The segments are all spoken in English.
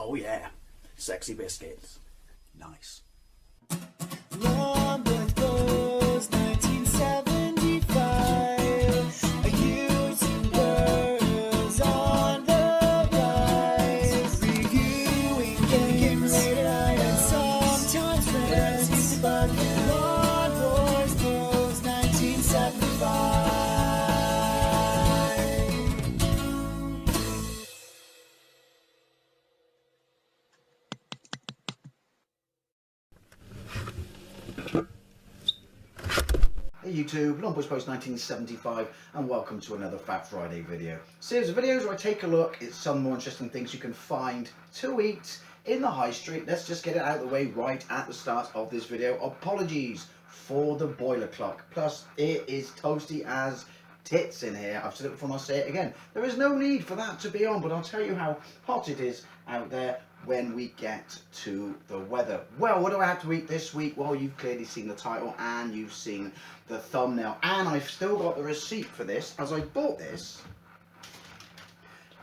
Oh yeah, sexy biscuits. Nice. Long was 1975. A YouTuber's on the rise. Reviewing games late at night and sometimes friends. But Long was 1975. Hey YouTube, Long Post 1975 and welcome to another Fat Friday video. Series of videos where I take a look at some more interesting things you can find to eat in the high street. Let's just get it out of the way right at the start of this video. Apologies for the boiler clock. Plus it is toasty as tits in here. I've said it before and I'll say it again. There is no need for that to be on, but I'll tell you how hot it is out there when we get to the weather. Well, what do I have to eat this week? Well, you've clearly seen the title and you've seen the thumbnail, and I've still got the receipt for this, as I bought this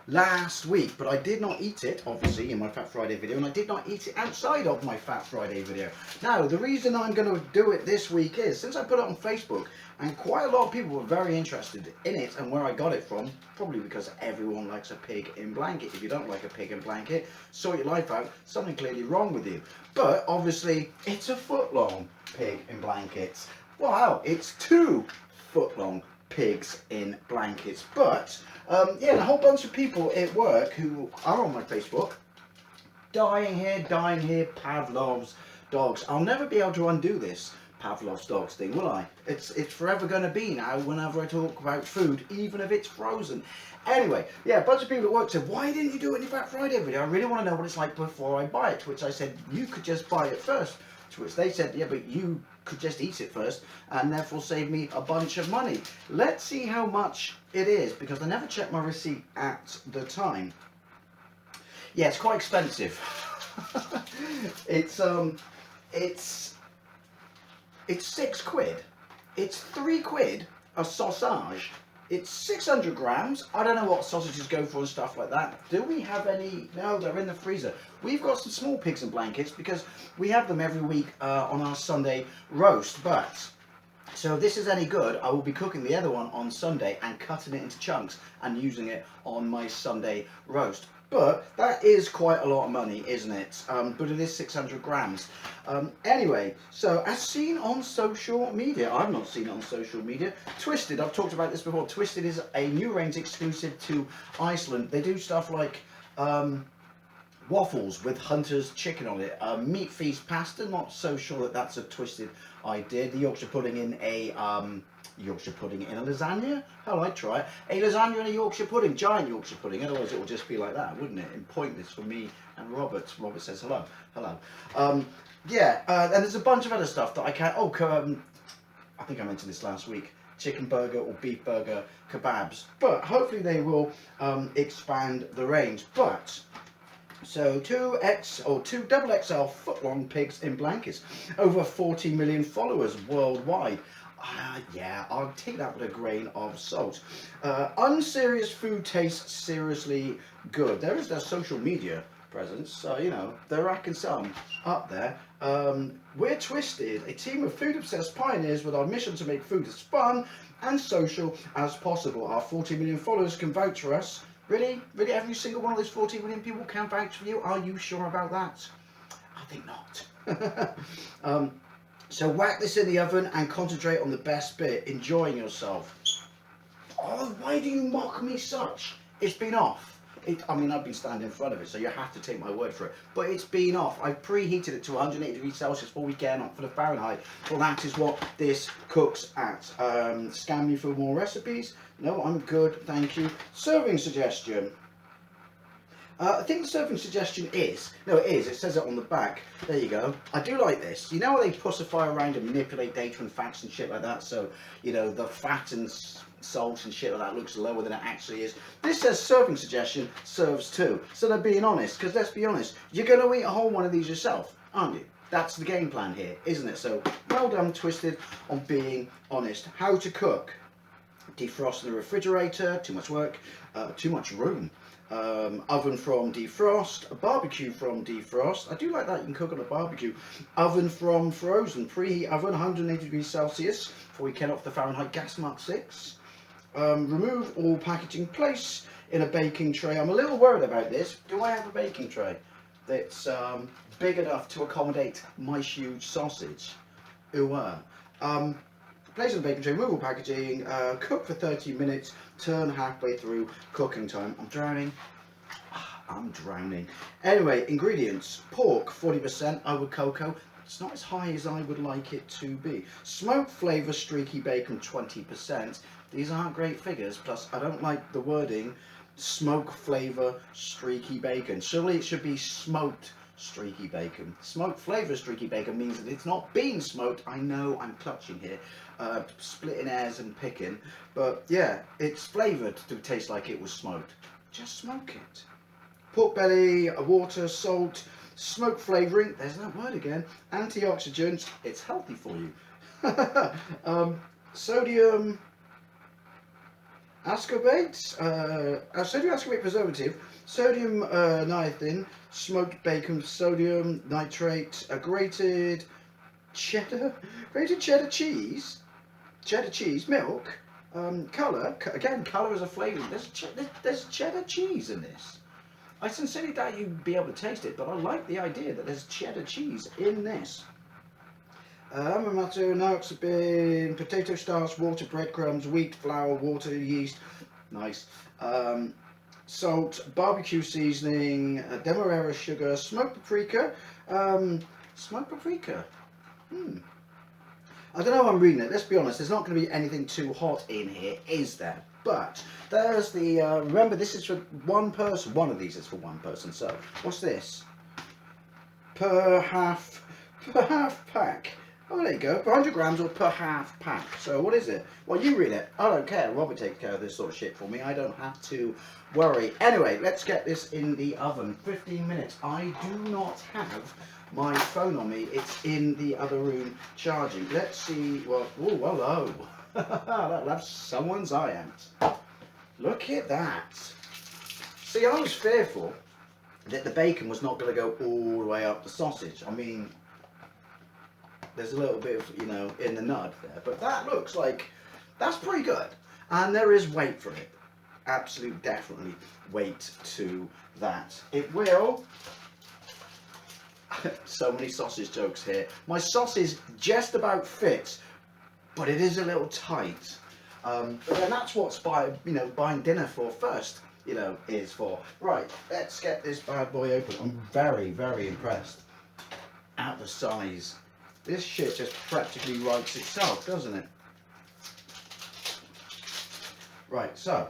last week, but I did not eat it, obviously, in my Fat Friday video, and I did not eat it outside of my Fat Friday video. Now, the reason I'm going to do it this week is, since I put it on Facebook, and quite a lot of people were very interested in it and where I got it from, probably because everyone likes a pig in blanket. If you don't like a pig in blanket, sort your life out, something clearly wrong with you. But, obviously, it's a footlong pig in blankets. Wow, it's 2 footlong pigs in blankets. But yeah, a whole bunch of people at work who are on my Facebook, dying here, Pavlov's dogs. I'll never be able to undo this Pavlov's dogs thing, will I? It's forever going to be now whenever I talk about food, even if it's frozen. Anyway, yeah, a bunch of people at work said, why didn't you do it in your Fat Friday video? I really want to know what it's like before I buy it. To which I said, you could just buy it first. To which they said, yeah, but you could just eat it first and therefore save me a bunch of money. Let's see how much it is, because I never checked my receipt at the time. Yeah, it's quite expensive. It's £6. It's £3 a sausage. It's 600 grams. I don't know what sausages go for and stuff like that. Do we have any? No, they're in the freezer. We've got some small pigs in blankets because we have them every week on our Sunday roast. But, so if this is any good, I will be cooking the other one on Sunday and cutting it into chunks and using it on my Sunday roast. But that is quite a lot of money, isn't it? But it is 600 grams. Anyway, so as seen on social media, I've not seen it on social media, Twisted, I've talked about this before, Twisted is a new range exclusive to Iceland. They do stuff like waffles with Hunter's chicken on it, meat feast pasta, not so sure that that's a Twisted idea, the Yorkshire pudding in a lasagna? Hell, I'd try it. A lasagna and a Yorkshire pudding, giant Yorkshire pudding, otherwise it will just be like that, wouldn't it? And pointless for me and Robert. Robert says hello. Hello. Yeah, and there's a bunch of other stuff that I can't, I think I mentioned this last week, chicken burger or beef burger kebabs, but hopefully they will expand the range. But so 2 XXL footlong pigs in blankets, over 40 million followers worldwide. Yeah, I'll take that with a grain of salt. Unserious food tastes seriously good. There is their social media presence, so you know they're racking some up there. We're Twisted, a team of food-obsessed pioneers with our mission to make food as fun and social as possible. Our 40 million followers can vouch for us. Really? Really? Every single one of those 40 million people can vouch for you? Are you sure about that? I think not. So whack this in the oven and concentrate on the best bit, enjoying yourself. Oh, why do you mock me such? It's been off. I mean, I've been standing in front of it, so you have to take my word for it. But it's been off. I've preheated it to 180 degrees Celsius before we get on for the Fahrenheit. Well, that is what this cooks at. Scan me for more recipes. No, I'm good, thank you. Serving suggestion. I think the serving suggestion is, no it is, it says it on the back, there you go. I do like this. You know how they pussify around and manipulate data and facts and shit like that, so, you know, the fat and salt and shit like that looks lower than it actually is. This says serving suggestion, serves 2. So they're being honest, because let's be honest, you're going to eat a whole one of these yourself, aren't you? That's the game plan here, isn't it? So, well done, Twisted, on being honest. How to cook. Defrost in the refrigerator, too much work, too much room. oven from defrost, a barbecue from defrost. I do like that, you can cook on a barbecue. Oven from frozen, preheat oven, 180 degrees Celsius before we turn off the Fahrenheit gas mark 6. Remove all packaging, place in a baking tray. I'm a little worried about this. Do I have a baking tray that's big enough to accommodate my huge sausage? Place in the baking tray, remove all packaging, cook for 30 minutes, turn halfway through cooking time. I'm drowning. I'm drowning. Anyway, ingredients. Pork, 40% over cocoa. It's not as high as I would like it to be. Smoked flavour, streaky bacon, 20%. These aren't great figures, plus I don't like the wording smoke flavour, streaky bacon. Surely it should be smoked streaky bacon. Smoked flavour streaky bacon means that it's not being smoked. I know I'm clutching here, splitting hairs and picking, but yeah, it's flavoured to taste like it was smoked. Just smoke it. Pork belly, water, salt, smoke flavouring, there's that word again, antioxidants, it's healthy for you. Sodium ascorbate, sodium ascorbate preservative, sodium niacin, smoked bacon, sodium nitrate, grated cheddar cheese, milk, colour. Again, colour is a flavour. There's cheddar cheese in this. I sincerely doubt you'd be able to taste it, but I like the idea that there's cheddar cheese in this. Amaretto, nioxabin, potato starch, water, breadcrumbs, wheat, flour, water, yeast. Nice. Salt, barbecue seasoning, demerara sugar, smoked paprika. Smoked paprika. I don't know how I'm reading it. Let's be honest. There's not going to be anything too hot in here, is there? But there's the. Remember, this is for one person. One of these is for one person. So what's this? Per half pack. Oh, there you go, per 100 grams or per half pack. So what is it? Well, you read it. I don't care. Robert takes care of this sort of shit for me. I don't have to worry. Anyway, let's get this in the oven. 15 minutes. I do not have my phone on me. It's in the other room charging. Let's see. Well, oh, hello. That's someone's eye ant. Look at that. See, I was fearful that the bacon was not going to go all the way up the sausage. I mean, there's a little bit of, you know, in the nud there, but that looks like that's pretty good, and there is weight for it. Absolute, definitely weight to that. It will. So many sausage jokes here. My sausage just about fits, but it is a little tight. But then that's what's buying dinner for first. You know, is for. Right, let's get this bad boy open. I'm very, very impressed at the size. This shit just practically writes itself, doesn't it? Right, so,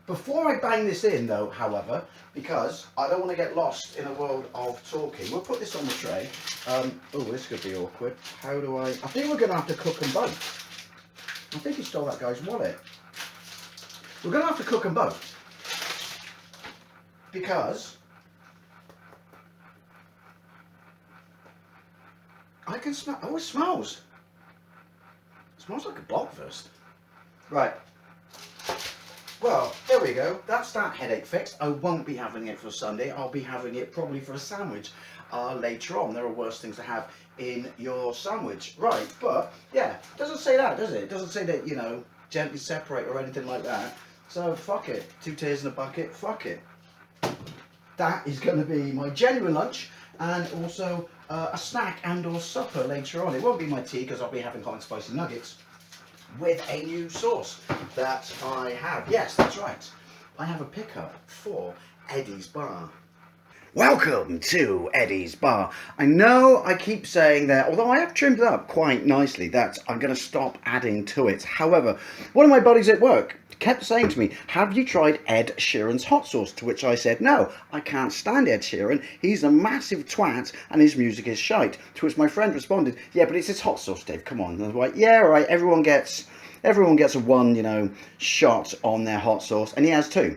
before I bang this in though, however, because I don't want to get lost in a world of talking, we'll put this on the tray. Oh, this could be awkward. How do I think we're going to have to cook them both. I think he stole that guy's wallet. We're going to have to cook them both. Because I can smell. Oh, it smells. It smells like a blobfist. Right. Well, there we go. That's that headache fixed. I won't be having it for Sunday. I'll be having it probably for a sandwich later on. There are worse things to have in your sandwich. Right, but yeah, it doesn't say that, does it? It doesn't say that, you know, gently separate or anything like that. So fuck it. 2 tears in a bucket. Fuck it. That is going to be my genuine lunch, and also a snack and or supper later on. It won't be my tea because I'll be having hot and spicy nuggets with a new sauce that I have. Yes, that's right. I have a pickup for Eddie's Bar. Welcome to Eddie's Bar. I know I keep saying that, although I have trimmed it up quite nicely, that I'm going to stop adding to it. However, one of my buddies at work kept saying to me, have you tried Ed Sheeran's hot sauce? To which I said, no, I can't stand Ed Sheeran. He's a massive twat and his music is shite. To which my friend responded, yeah, but it's his hot sauce, Dave, come on. And I was like, yeah, all right, everyone gets a one, you know, shot on their hot sauce, and he has 2.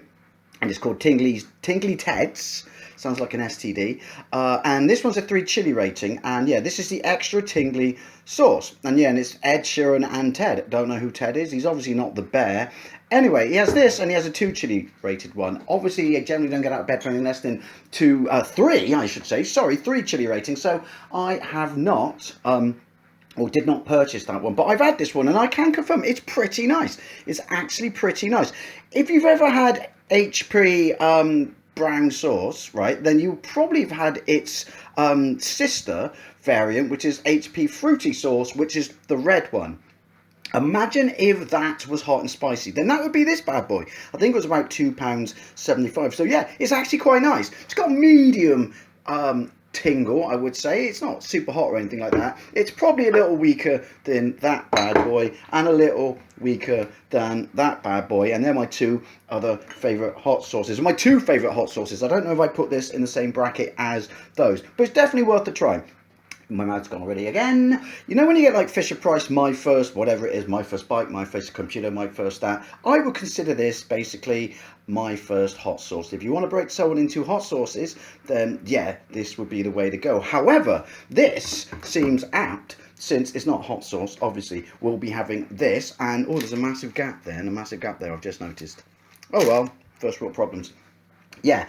and it's called Tingly Ted's. Sounds like an STD. And this one's a 3 chili rating, and yeah, this is the extra tingly sauce. And yeah, and it's Ed Sheeran and Ted. Don't know who Ted is. He's obviously not the bear. Anyway, he has this, and he has a 2 chili rated one. Obviously, you generally don't get out of bed for anything less than 3 chili ratings. So I have not, or did not purchase that one, but I've had this one, and I can confirm it's pretty nice. It's actually pretty nice. If you've ever had HP brown sauce, right, then you probably have had its sister variant, which is HP fruity sauce, which is the red one. Imagine if that was hot and spicy, then that would be this bad boy. I think it was about £2.75. So yeah, it's actually quite nice. It's got medium tingle, I would say. It's not super hot or anything like that. It's probably a little weaker than that bad boy, and a little weaker than that bad boy. And they're my 2 other favourite hot sauces. My 2 favourite hot sauces. I don't know if I put this in the same bracket as those, but it's definitely worth a try. My mouth's gone already again. You know when you get like Fisher Price, my first, whatever it is, my first bike, my first computer, my first that, I would consider this basically my first hot sauce. If you want to break someone into hot sauces, then yeah, this would be the way to go. However, this seems apt, since it's not hot sauce, obviously. We'll be having this, and oh, there's a massive gap there, and a massive gap there, I've just noticed. Oh well, first world problems. Yeah.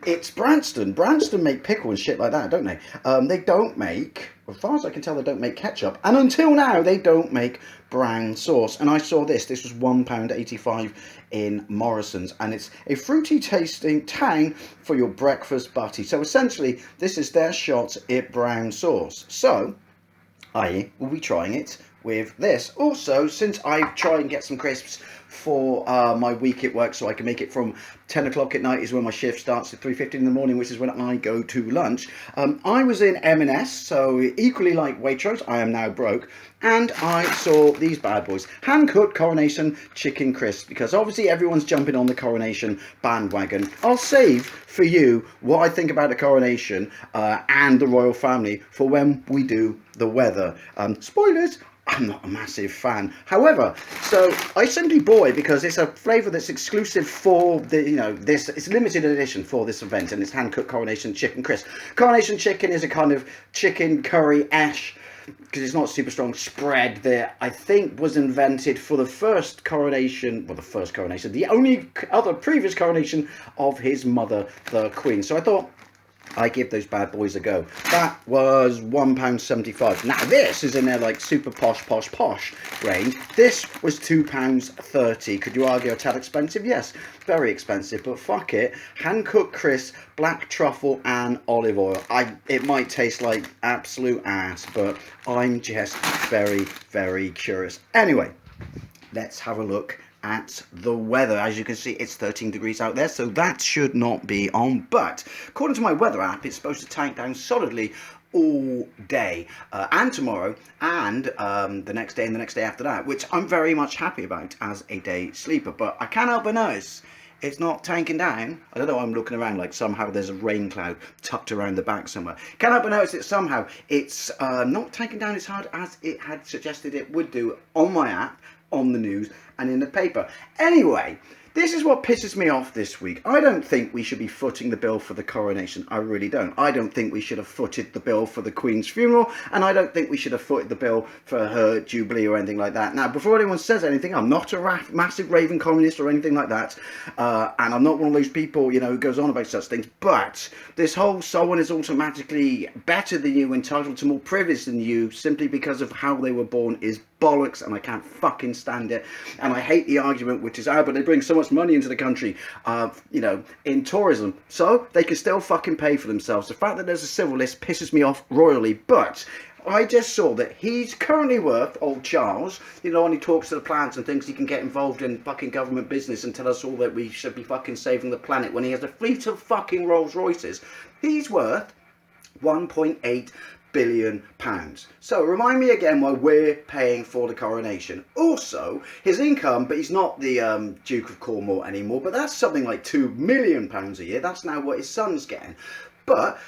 It's Branston. Branston make pickle and shit like that, don't they? They don't make, as far as I can tell, they don't make ketchup. And until now, they don't make brown sauce. And I saw this. This was £1.85 in Morrison's. And it's a fruity tasting tang for your breakfast butty. So essentially, this is their shot at brown sauce. So I will be trying it with this. Also, since I try and get some crisps for my week at work, so I can make it from 10 o'clock at night is when my shift starts, at 3:15 in the morning, which is when I go to lunch. I was in M&S, so equally like Waitrose, I am now broke, and I saw these bad boys, hand-cut Coronation chicken crisps, because obviously everyone's jumping on the Coronation bandwagon. I'll save for you what I think about the Coronation and the royal family for when we do the weather. Spoilers, I'm not a massive fan. However, so I simply bought it because it's a flavour that's exclusive for the, this, it's limited edition for this event, and it's hand-cut Coronation chicken crisp. Coronation chicken is a kind of chicken curry ash, because it's not super strong, spread that I think was invented for the first coronation, well, the only other previous coronation of his mother, the Queen. So I thought, I give those bad boys a go. That was £1.75. Now this is in their like super posh range. This was £2.30. Could you argue a tad expensive? Yes, very expensive, but fuck it. Hand-cut crisp, black truffle and olive oil. It might taste like absolute ass, but I'm just very, very curious. Anyway, let's have a look at the weather. As you can see, it's 13 degrees out there, so that should not be on, but according to my weather app, it's supposed to tank down solidly all day and tomorrow and the next day and the next day after that, which I'm very much happy about as a day sleeper. But I can't help but notice it's not tanking down. I don't know, I'm looking around like somehow there's a rain cloud tucked around the back somewhere. Can't help but notice that somehow it's not tanking down as hard as it had suggested it would do on my app, on the news and in the paper. Anyway, this is what pisses me off this week. I don't think we should be footing the bill for the coronation. I really don't. I don't think we should have footed the bill for the Queen's funeral, and I don't think we should have footed the bill for her jubilee or anything like that. Now, before anyone says anything, I'm not a massive raving communist or anything like that, and I'm not one of those people, who goes on about such things, but this whole someone is automatically better than you, entitled to more privilege than you, simply because of how they were born is bollocks, and I can't fucking stand it. And I hate the argument, which is, but they bring so much money into the country, in tourism, so they can still fucking pay for themselves. The fact that there's a civil list pisses me off royally, but I just saw that he's currently worth, old Charles, and he talks to the plants and thinks he can get involved in fucking government business and tell us all that we should be fucking saving the planet when he has a fleet of fucking Rolls Royces. He's worth £1.8 billion. So remind me again why we're paying for the coronation. Also, his income, but he's not the Duke of Cornwall anymore, but that's something like £2 million a year. That's now what his son's getting. But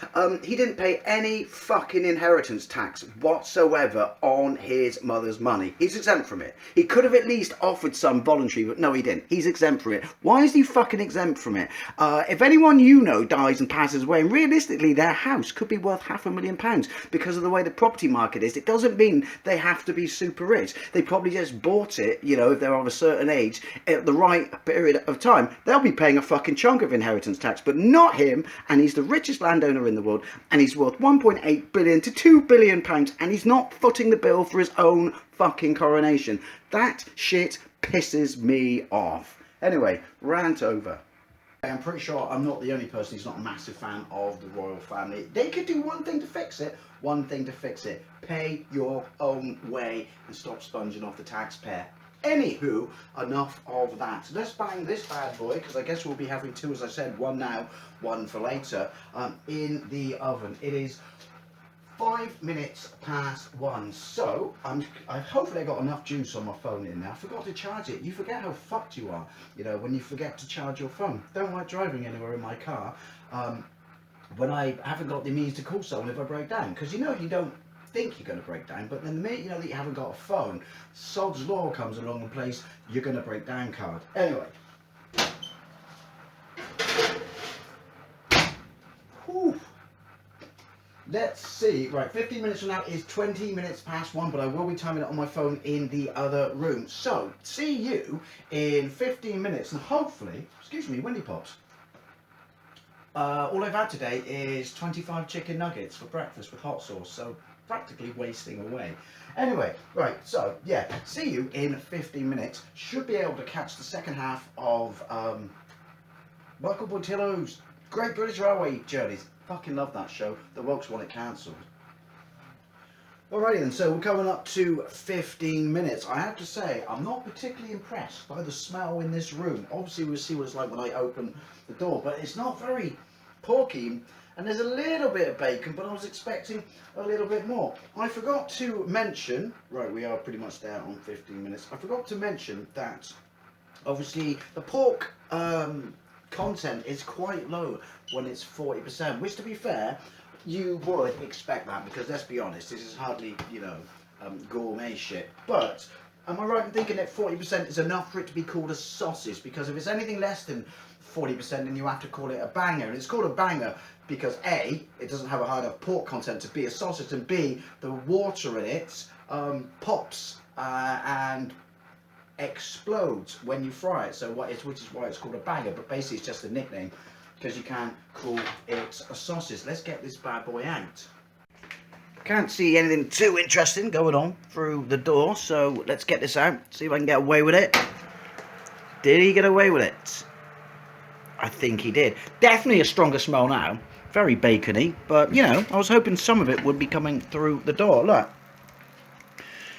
he didn't pay any fucking inheritance tax whatsoever on his mother's money. He's exempt from it. He could have at least offered some voluntary, but no, he didn't. He's exempt from it. Why is he fucking exempt from it? If anyone you know dies and passes away, and realistically their house could be worth £500,000 because of the way the property market is, it doesn't mean they have to be super rich. They probably just bought it, you know, if they're of a certain age, at the right period of time. They'll be paying a fucking chunk of inheritance tax, but not him. And he's the richest landowner in the world, and he's worth 1.8 billion to 2 billion pounds, and he's not footing the bill for his own fucking coronation. That shit pisses me off. Anyway, rant over. I'm pretty sure I'm not the only person who's not a massive fan of the royal family. They could do one thing to fix it. One thing to fix it. Pay your own way and stop sponging off the taxpayer. Anywho, enough of that. Let's bang this bad boy, because I guess we'll be having two, as I said, one now, one for later, in the oven. It is 5 minutes past 1, so hopefully I got enough juice on my phone in there. I forgot to charge it. You forget how fucked you are, you know, when you forget to charge your phone. Don't like driving anywhere in my car when I haven't got the means to call someone if I break down, because you know you don't think you're going to break down, but then the minute you know that you haven't got a phone, sod's law comes along and plays you're going to break down card. Anyway. Whew. Let's see, right, 15 minutes from now is 20 minutes past 1, but I will be timing it on my phone in the other room. So, see you in 15 minutes, and hopefully, excuse me, Windy Pops. All I've had today is 25 chicken nuggets for breakfast with hot sauce, so practically wasting away. Anyway, right, so, yeah, see you in 15 minutes. Should be able to catch the second half of Michael Botillo's Great British Railway Journeys. Fucking love that show. The Wokes want it cancelled. Alrighty then, so we're coming up to 15 minutes. I have to say, I'm not particularly impressed by the smell in this room. Obviously, we'll see what it's like when I open the door, but it's not very porky, and there's a little bit of bacon, but I was expecting a little bit more. I forgot to mention, right, we are pretty much there on 15 minutes. I forgot to mention that, obviously, the pork content is quite low when it's 40%, which, to be fair, you would expect that, because let's be honest, this is hardly, you know, gourmet shit. But am I right in thinking that 40% is enough for it to be called a sausage? Because if it's anything less than 40%, then you have to call it a banger. And it's called a banger because A, it doesn't have a high enough pork content to be a sausage, and B, the water in it pops and explodes when you fry it, so which is why it's called a banger. But basically it's just a nickname because you can't call it a sausage. Let's get this bad boy out. Can't see anything too interesting going on through the door, so let's get this out, see if I can get away with it. Did he get away with it? I think he did. Definitely a stronger smell now, very bacony, but you know, I was hoping some of it would be coming through the door. Look,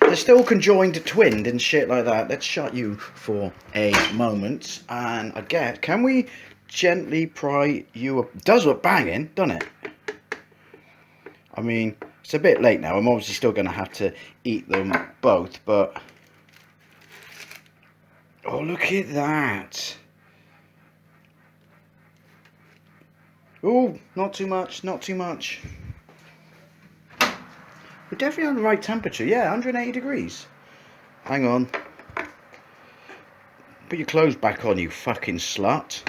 they're still conjoined, twinned and shit like that. Let's shut you for a moment, and I guess, can we gently pry you up? It does look banging, doesn't it? I mean, it's a bit late now. I'm obviously still going to have to eat them both, but oh, look at that. Oh, not too much, not too much. We're definitely on the right temperature. Yeah, 180 degrees. Hang on. Put your clothes back on, you fucking slut.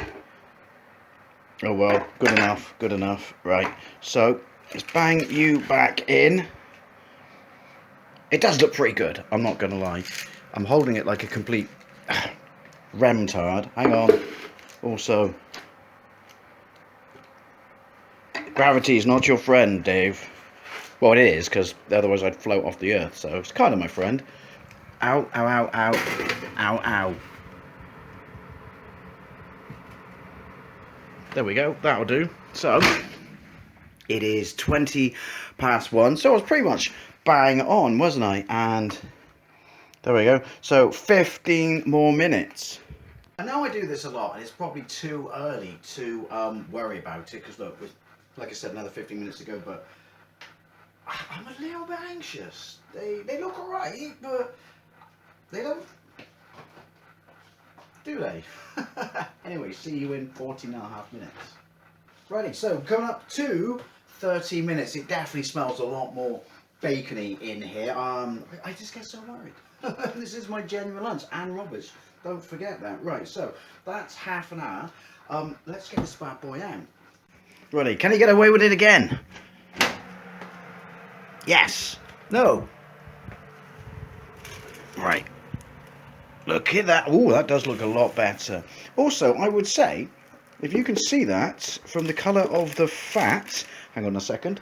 Oh well, good enough, good enough. Right, so let's bang you back in. It does look pretty good, I'm not gonna lie. I'm holding it like a complete remtard. Hang on. Also, gravity is not your friend, Dave. Well, it is, because otherwise I'd float off the earth, so it's kind of my friend. Ow, ow, ow, ow, ow, ow. There we go, that'll do. So, it is 20 past 1, so I was pretty much bang on, wasn't I? And there we go. So, 15 more minutes. I know I do this a lot, and it's probably too early to worry about it, because look, like I said, another 15 minutes to go, but I'm a little bit anxious. They look alright, but they don't, do they? Anyway, see you in 14 and a half minutes. Righty, so coming up to 30 minutes. It definitely smells a lot more bacony in here. I just get so worried. This is my genuine lunch and Robert's. Don't forget that. Right, so that's half an hour. Let's get this bad boy out. Righty, can he get away with it again? Yes. No. Right. Look at that. Oh, that does look a lot better. Also, I would say, if you can see that from the colour of the fat, hang on a second,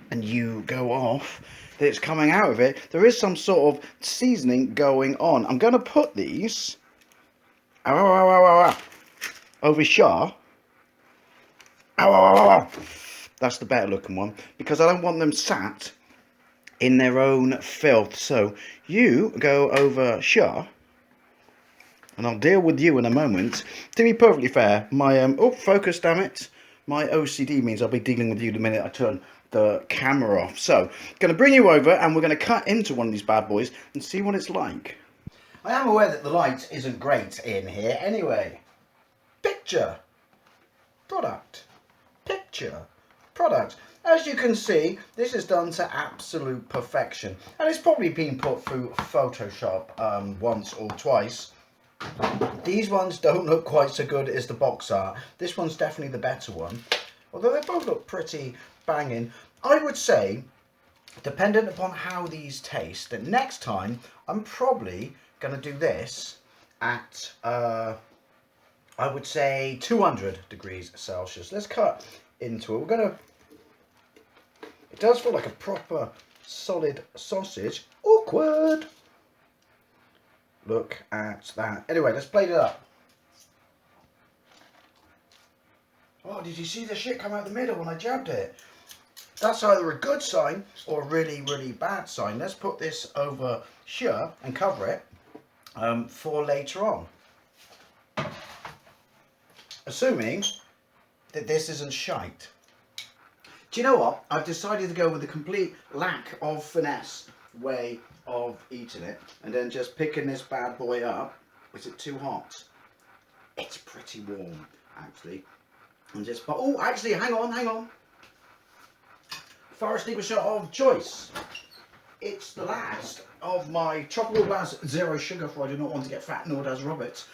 and you go off, that it's coming out of it, there is some sort of seasoning going on. I'm going to put these over Shah. That's the better looking one, because I don't want them sat in their own filth. So you go over Shah, and I'll deal with you in a moment. To be perfectly fair, my oh, focus, damn it, my OCD means I'll be dealing with you the minute I turn the camera off. So going to bring you over, and we're going to cut into one of these bad boys and see what it's like. I am aware that the light isn't great in here. Anyway, picture, product, picture, product. As you can see, this is done to absolute perfection, and it's probably been put through Photoshop once or twice. These ones don't look quite so good as the box art. This one's definitely the better one, although they both look pretty banging. I would say, dependent upon how these taste, that next time I'm probably going to do this at I would say 200 degrees Celsius. Let's cut into it. We're going to, it does feel like a proper solid sausage. Awkward. Look at that. Anyway, let's plate it up. Oh, did you see the shit come out the middle when I jabbed it? That's either a good sign or a really, really bad sign. Let's put this over here and cover it for later on. Assuming that this isn't shite. Do you know what? I've decided to go with the complete lack of finesse way of eating it, and then just picking this bad boy up. Is it too hot? It's pretty warm, actually. And just, but oh, actually, hang on. Forest Leaper shot of choice. It's the last of my tropical glass zero sugar, for I do not want to get fat, nor does Robert.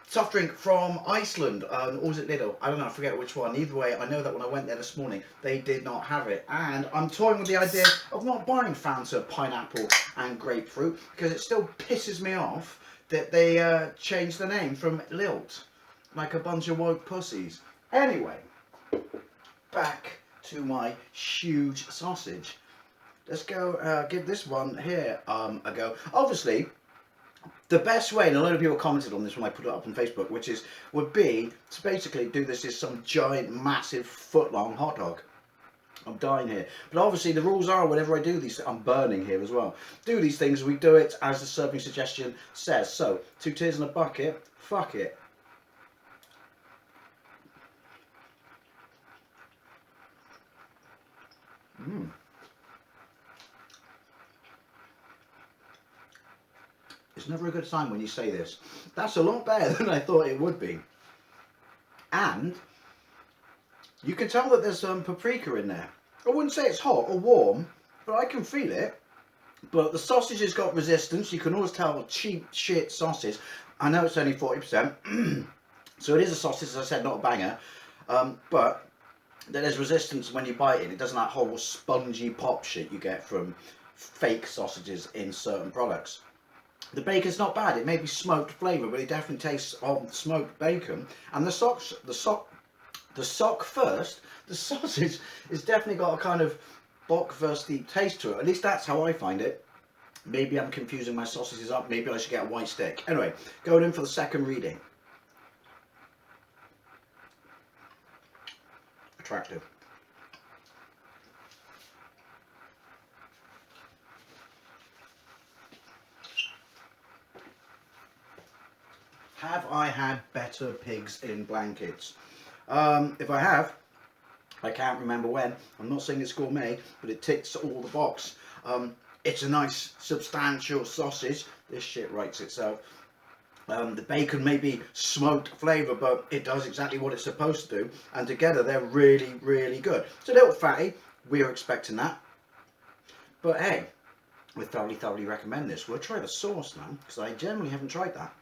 Soft drink from Iceland, or was it Lidl? I don't know, I forget which one. Either way, I know that when I went there this morning, they did not have it. And I'm toying with the idea of not buying Fanta, pineapple and grapefruit, because it still pisses me off that they changed the name from Lilt, like a bunch of woke pussies. Anyway, back to my huge sausage. Let's go give this one here a go. Obviously, the best way, and a lot of people commented on this when I put it up on Facebook, would be to basically do this as some giant, massive, foot-long hot dog. I'm dying here. But obviously the rules are, whenever I do these, I'm burning here as well. Do these things, we do it as the serving suggestion says. So, 2 tears in a bucket, fuck it. It's never a good sign when you say this. That's a lot better than I thought it would be. And you can tell that there's some paprika in there. I wouldn't say it's hot or warm, but I can feel it. But the sausage has got resistance. You can always tell a cheap shit sausage. I know it's only 40%. So it is a sausage, as I said, not a banger. But there's resistance when you bite it. It doesn't that whole spongy pop shit you get from fake sausages in certain products. The bacon's not bad. It may be smoked flavour, but it definitely tastes of smoked bacon. And the sausage has definitely got a kind of bockwursty taste to it. At least that's how I find it. Maybe I'm confusing my sausages up. Maybe I should get a white stick. Anyway, going in for the second reading. Attractive. Have I had better pigs in blankets? If I have, I can't remember when. I'm not saying it's gourmet, but it ticks all the box. It's a nice, substantial sausage. This shit writes itself. The bacon may be smoked flavour, but it does exactly what it's supposed to do, and together they're really, really good. It's a little fatty, we were expecting that, but hey, we thoroughly, thoroughly recommend this. We'll try the sauce now, because I generally haven't tried that.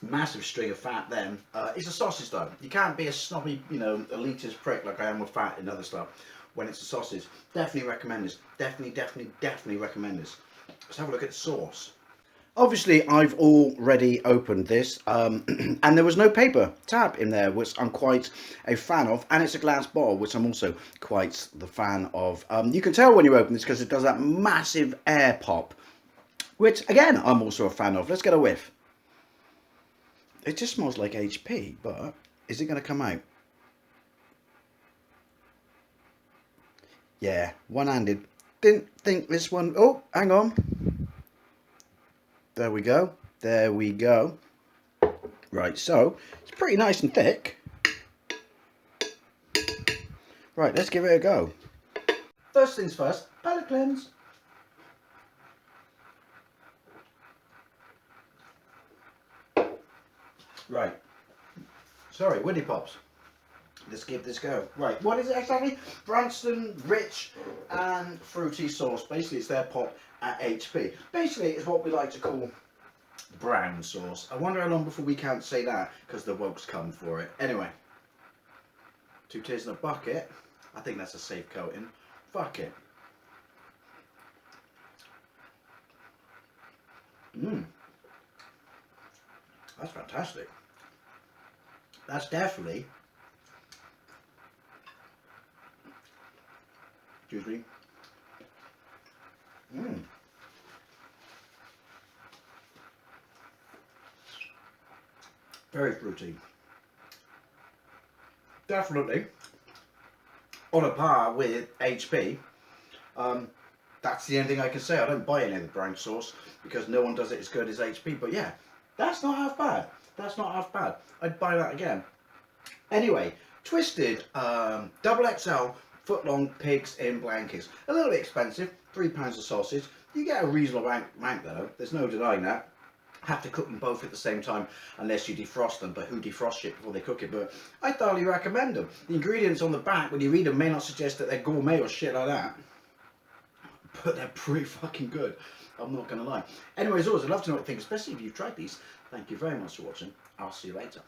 Massive string of fat then. It's a sausage though. You can't be a snobby, you know, elitist prick like I am with fat and other stuff when it's a sausage. Definitely recommend this. Definitely recommend this. Let's have a look at the sauce. Obviously, I've already opened this, and there was no paper tab in there, which I'm quite a fan of, and it's a glass bottle, which I'm also quite the fan of. You can tell when you open this because it does that massive air pop, which again, I'm also a fan of. Let's get a whiff. It just smells like HP, but is it going to come out? Yeah, one-handed. Didn't think this one... Oh, hang on. There we go. There we go. Right, so it's pretty nice and thick. Right, let's give it a go. First things first, palate cleanse. Right. Sorry, Woody Pops. Let's give this a go. Right, what is it exactly? Branston rich and fruity sauce. Basically, it's their pop at HP. Basically, it's what we like to call brown sauce. I wonder how long before we can't say that because the wokes come for it. Anyway, 2 tears in a bucket. I think that's a safe coating. Fuck it. That's fantastic. That's definitely, excuse me. Very fruity. Definitely on a par with HP. That's the only thing I can say. I don't buy any of the brown sauce because no one does it as good as HP. But yeah, that's not half bad. That's not half bad. I'd buy that again. Anyway, Twisted XXL Footlong Pigs in Blankets. A little bit expensive, £3 a sausage. You get a reasonable amount though. There's no denying that. Have to cook them both at the same time unless you defrost them, but who defrosts shit before they cook it? But I thoroughly recommend them. The ingredients on the back, when you read them, may not suggest that they're gourmet or shit like that, but they're pretty fucking good. I'm not gonna lie. Anyway, as always, I'd love to know what you think, especially if you've tried these. Thank you very much for watching. I'll see you later.